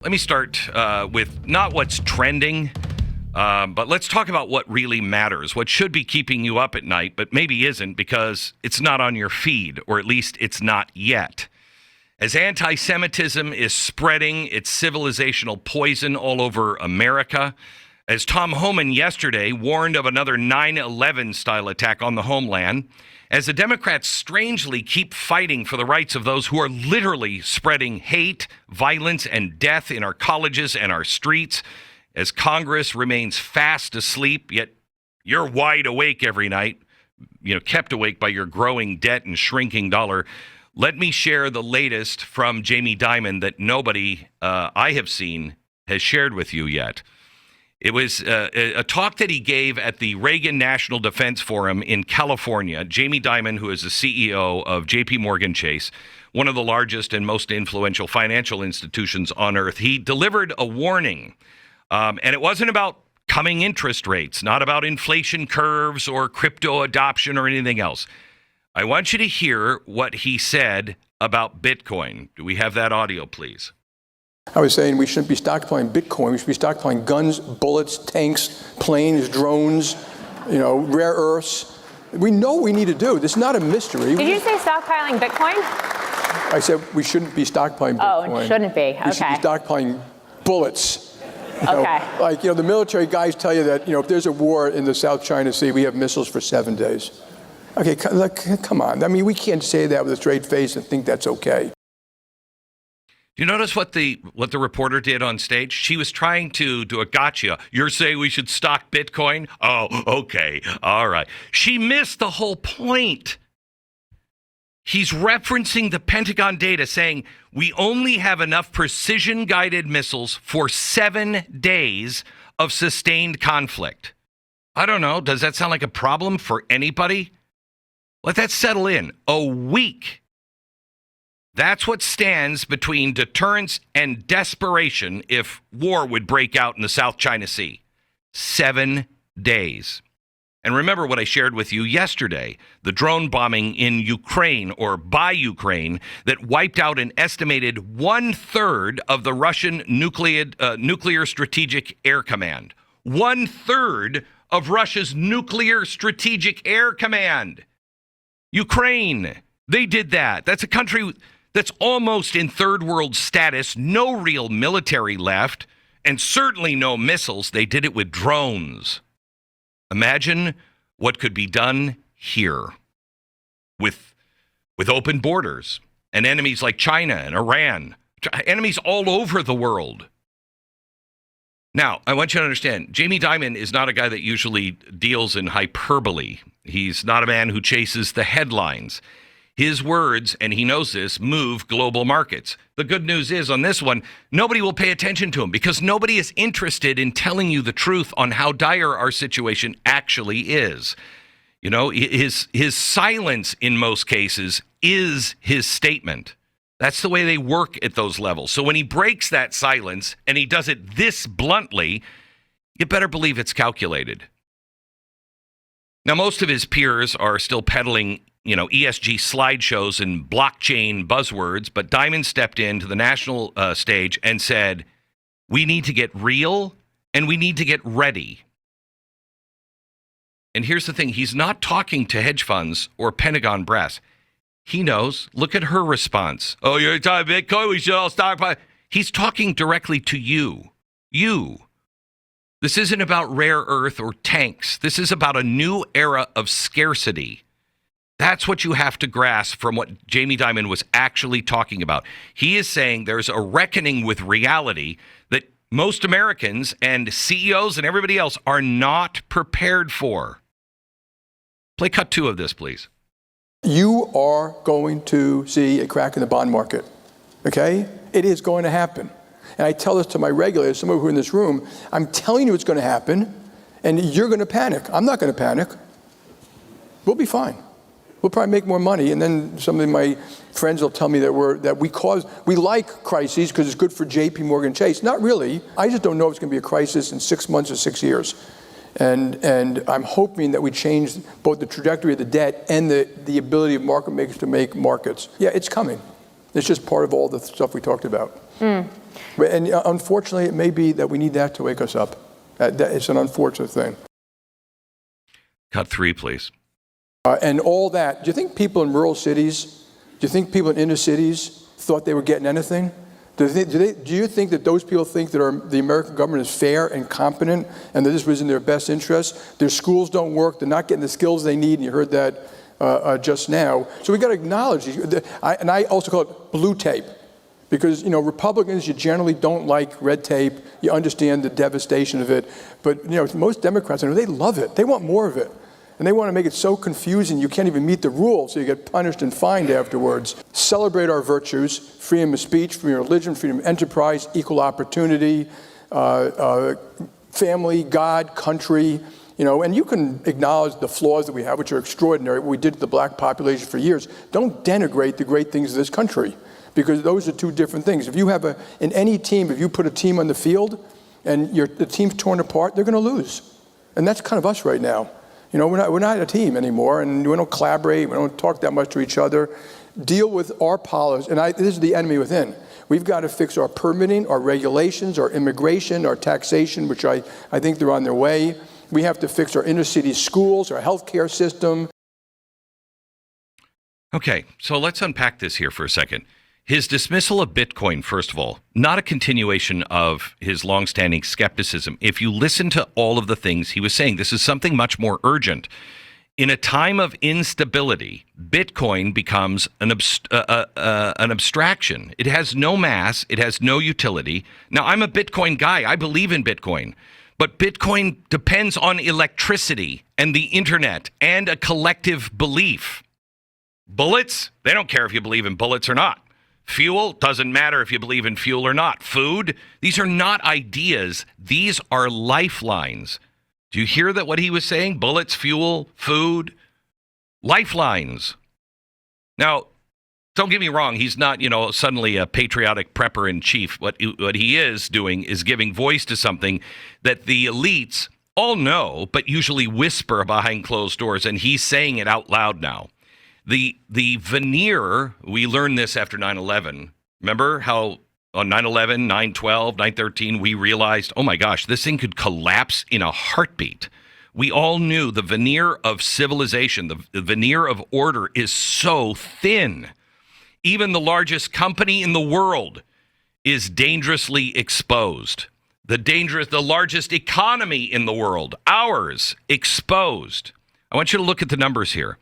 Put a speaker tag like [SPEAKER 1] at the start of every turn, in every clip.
[SPEAKER 1] Let me start with not what's trending, but let's talk about what really matters, what should be keeping you up at night, but maybe isn't because it's not on your feed, or at least it's not yet. As anti-Semitism is spreading its civilizational poison all over America, as Tom Homan yesterday warned of another 9/11 style attack on the homeland, as the Democrats strangely keep fighting for the rights of those who are literally spreading hate, violence, and death in our colleges and our streets, as Congress remains fast asleep, yet you're wide awake every night, kept awake by your growing debt and shrinking dollar. Let me share the latest from Jamie Dimon that nobody I have seen has shared with you yet. It was a talk that he gave at the Reagan National Defense Forum in California. Jamie Dimon, who is the CEO of JPMorgan Chase, one of the largest and most influential financial institutions on earth, he delivered a warning. And it wasn't about coming interest rates, not about inflation curves or crypto adoption or anything else. I want you to hear what he said about Bitcoin. Do we have that audio, please?
[SPEAKER 2] I was saying we shouldn't be stockpiling Bitcoin. We should be stockpiling guns, bullets, tanks, planes, drones, rare earths. We know what we need to do. This is not a mystery.
[SPEAKER 3] Did you say stockpiling Bitcoin?
[SPEAKER 2] I said we shouldn't be stockpiling Bitcoin.
[SPEAKER 3] Oh, it shouldn't be. Okay.
[SPEAKER 2] We should be stockpiling bullets.
[SPEAKER 3] Okay.
[SPEAKER 2] The military guys tell you that, if there's a war in the South China Sea, we have missiles for 7 days. Okay, come on. I mean, we can't say that with a straight face and think that's okay.
[SPEAKER 1] Do you notice what the reporter did on stage? She was trying to do a gotcha. You're saying we should stock Bitcoin? Oh, okay. All right. She missed the whole point. He's referencing the Pentagon data saying we only have enough precision-guided missiles for 7 days of sustained conflict. I don't know. Does that sound like a problem for anybody? Let that settle in. A week. That's what stands between deterrence and desperation if war would break out in the South China Sea. 7 days. And remember what I shared with you yesterday, the drone bombing in Ukraine or by Ukraine that wiped out an estimated 1/3 of the Russian nuclear strategic air command. 1/3 of Russia's nuclear strategic air command. Ukraine, they did that. That's a country that's almost in third world status, no real military left, and certainly no missiles. They did it with drones. Imagine what could be done here with open borders and enemies like China and Iran, enemies all over the world. Now, I want you to understand, Jamie Dimon is not a guy that usually deals in hyperbole. He's not a man who chases the headlines. His words, and he knows this, move global markets. The good news is on this one, nobody will pay attention to him because nobody is interested in telling you the truth on how dire our situation actually is. His silence in most cases is his statement. That's the way they work at those levels. So when he breaks that silence and he does it this bluntly, you better believe it's calculated. Now, most of his peers are still peddling ESG slideshows and blockchain buzzwords, but Dimon stepped into the national stage and said, we need to get real and we need to get ready. And here's the thing. He's not talking to hedge funds or Pentagon brass. He knows. Look at her response. Oh, you're talking Bitcoin? We should all stockpile. He's talking directly to you. You. This isn't about rare earth or tanks. This is about a new era of scarcity. That's what you have to grasp from what Jamie Dimon was actually talking about. He is saying there's a reckoning with reality that most Americans and CEOs and everybody else are not prepared for. Play cut 2 of this, please.
[SPEAKER 2] You are going to see a crack in the bond market, okay? It is going to happen. And I tell this to my regulators, some of who are in this room, I'm telling you it's going to happen, and you're going to panic. I'm not going to panic. We'll be fine. We'll probably make more money, and then some of my friends will tell me that we like crises because it's good for JPMorgan Chase. Not really. I just don't know if it's going to be a crisis in 6 months or 6 years. And I'm hoping that we change both the trajectory of the debt and the ability of market makers to make markets. Yeah, it's coming. It's just part of all the stuff we talked about. And unfortunately, it may be that we need that to wake us up. It's an unfortunate thing.
[SPEAKER 1] Cut 3, please.
[SPEAKER 2] And all that. Do you think people in rural cities, do you think people in inner cities thought they were getting anything? Do you think that those people think that the American government is fair and competent and that this was in their best interest? Their schools don't work. They're not getting the skills they need. And you heard that just now. So we got to acknowledge these. And I also call it blue tape. Because, Republicans, you generally don't like red tape. You understand the devastation of it. But, most Democrats, they love it. They want more of it. And they want to make it so confusing you can't even meet the rules, so you get punished and fined afterwards. Celebrate our virtues: freedom of speech, freedom of religion, freedom of enterprise, equal opportunity, family, God, country. And you can acknowledge the flaws that we have, which are extraordinary, what we did to the black population for years. Don't denigrate the great things of this country, because those are two different things. If you have in any team, if you put a team on the field and the team's torn apart, they're going to lose. And that's kind of us right now. We're not a team anymore, and we don't collaborate. We don't talk that much to each other. Deal with our policies, and this is the enemy within. We've got to fix our permitting, our regulations, our immigration, our taxation, which I think they're on their way. We have to fix our inner city schools, our healthcare system.
[SPEAKER 1] Okay, so let's unpack this here for a second. His dismissal of Bitcoin, first of all, not a continuation of his longstanding skepticism. If you listen to all of the things he was saying, this is something much more urgent. In a time of instability, Bitcoin becomes an abstraction. It has no mass. It has no utility. Now, I'm a Bitcoin guy. I believe in Bitcoin. But Bitcoin depends on electricity and the internet and a collective belief. Bullets, they don't care if you believe in bullets or not. Fuel, doesn't matter if you believe in fuel or not. Food, these are not ideas. These are lifelines. Do you hear that what he was saying? Bullets, fuel, food, lifelines. Now, don't get me wrong. He's not, suddenly a patriotic prepper in chief. What he is doing is giving voice to something that the elites all know, but usually whisper behind closed doors. And he's saying it out loud now. The veneer, we learned this after 9/11. Remember how on 9/11, 9/12, 9/13, we realized, oh my gosh, this thing could collapse in a heartbeat. We all knew the veneer of civilization, the veneer of order is so thin. Even the largest company in the world is dangerously exposed. The largest economy in the world, ours, exposed. I want you to look at the numbers here.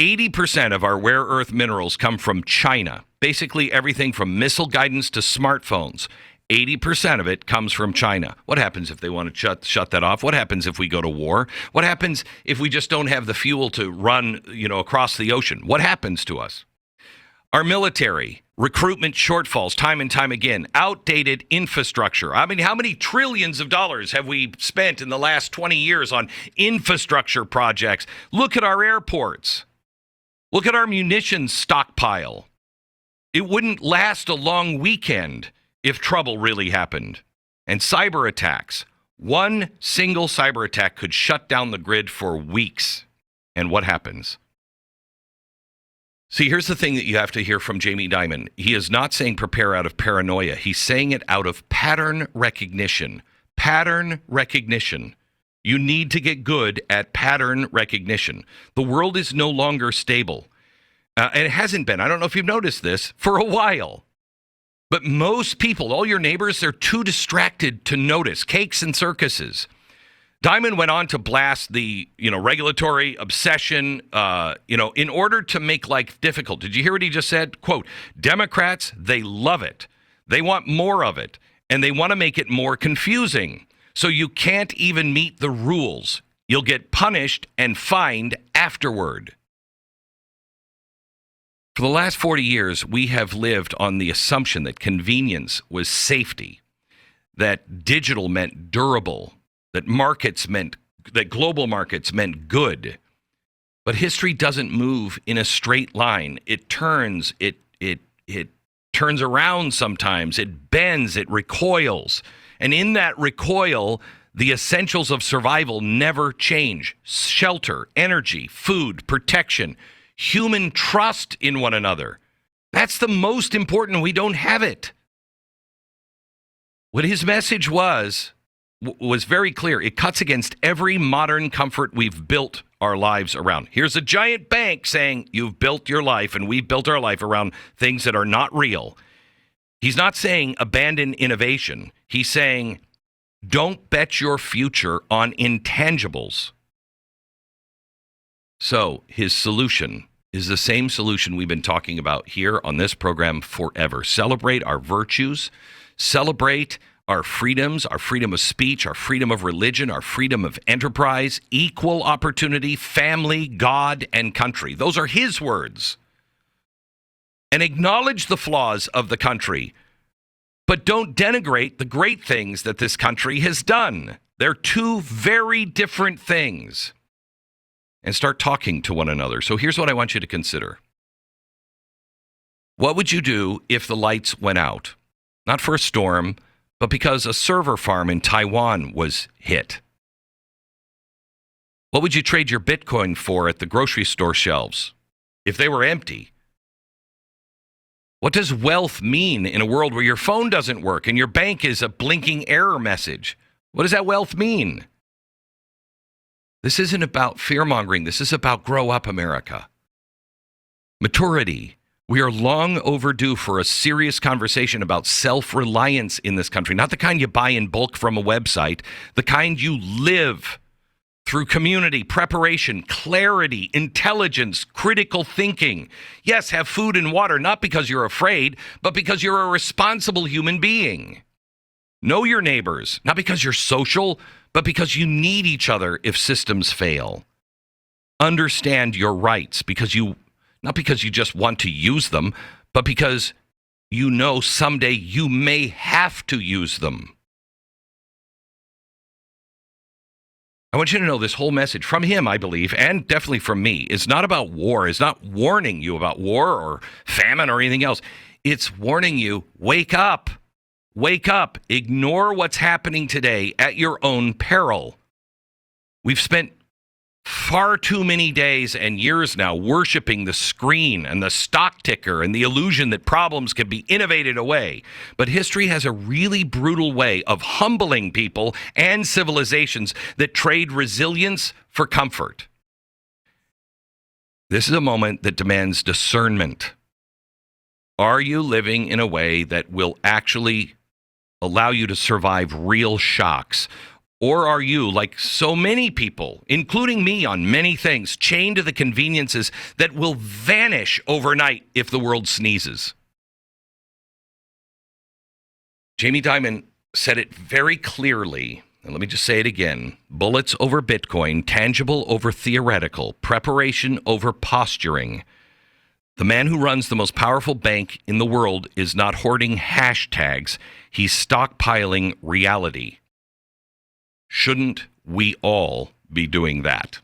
[SPEAKER 1] 80% of our rare earth minerals come from China. Basically everything from missile guidance to smartphones. 80% of it comes from China. What happens if they want to shut that off? What happens if we go to war? What happens if we just don't have the fuel to run, across the ocean? What happens to us? Our military, recruitment shortfalls time and time again, outdated infrastructure. I mean, how many trillions of dollars have we spent in the last 20 years on infrastructure projects? Look at our airports. Look at our munitions stockpile. It wouldn't last a long weekend if trouble really happened. And cyber attacks. One single cyber attack could shut down the grid for weeks. And what happens? See, here's the thing that you have to hear from Jamie Dimon. He is not saying prepare out of paranoia. He's saying it out of pattern recognition. Pattern recognition. You need to get good at pattern recognition. The world is no longer stable. And it hasn't been. I don't know if you've noticed this for a while. But most people, all your neighbors, they're too distracted to notice. Cakes and circuses. Dimon went on to blast the, regulatory obsession, in order to make life difficult. Did you hear what he just said? Quote, Democrats, they love it. They want more of it. And they want to make it more confusing. So you can't even meet the rules. You'll get punished and fined afterward. For the last 40 years, we have lived on the assumption that convenience was safety, that digital meant durable, that global markets meant good. But history doesn't move in a straight line. It turns, it turns around sometimes. It bends, it recoils. And in that recoil, the essentials of survival never change. Shelter, energy, food, protection, human trust in one another. That's the most important. We don't have it. What his message was very clear. It cuts against every modern comfort we've built our lives around. Here's a giant bank saying you've built your life and we've built our life around things that are not real. He's not saying abandon innovation. He's saying don't bet your future on intangibles. So his solution is the same solution we've been talking about here on this program forever. Celebrate our virtues, celebrate our freedoms, our freedom of speech, our freedom of religion, our freedom of enterprise, equal opportunity, family, God, and country. Those are his words. And acknowledge the flaws of the country, but don't denigrate the great things that this country has done. They're two very different things. And start talking to one another. So here's what I want you to consider. What would you do if the lights went out? Not for a storm, but because a server farm in Taiwan was hit. What would you trade your Bitcoin for at the grocery store shelves if they were empty? What does wealth mean in a world where your phone doesn't work and your bank is a blinking error message? What does that wealth mean? This isn't about fear-mongering. This is about grow up, America. Maturity. We are long overdue for a serious conversation about self-reliance in this country. Not the kind you buy in bulk from a website, the kind you live through community, preparation, clarity, intelligence, critical thinking. Yes, have food and water, not because you're afraid, but because you're a responsible human being. Know your neighbors, not because you're social, but because you need each other if systems fail. Understand your rights not because you just want to use them, but because you know someday you may have to use them. I want you to know this whole message from him, I believe, and definitely from me, is not about war. It's not warning you about war or famine or anything else. It's warning you, wake up. Wake up. Ignore what's happening today at your own peril. We've spent far too many days and years now worshiping the screen and the stock ticker and the illusion that problems can be innovated away. But history has a really brutal way of humbling people and civilizations that trade resilience for comfort. This is a moment that demands discernment. Are you living in a way that will actually allow you to survive real shocks? Or are you, like so many people, including me on many things, chained to the conveniences that will vanish overnight if the world sneezes? Jamie Dimon said it very clearly, and let me just say it again. Bullets over Bitcoin, tangible over theoretical, preparation over posturing. The man who runs the most powerful bank in the world is not hoarding hashtags. He's stockpiling reality. Shouldn't we all be doing that?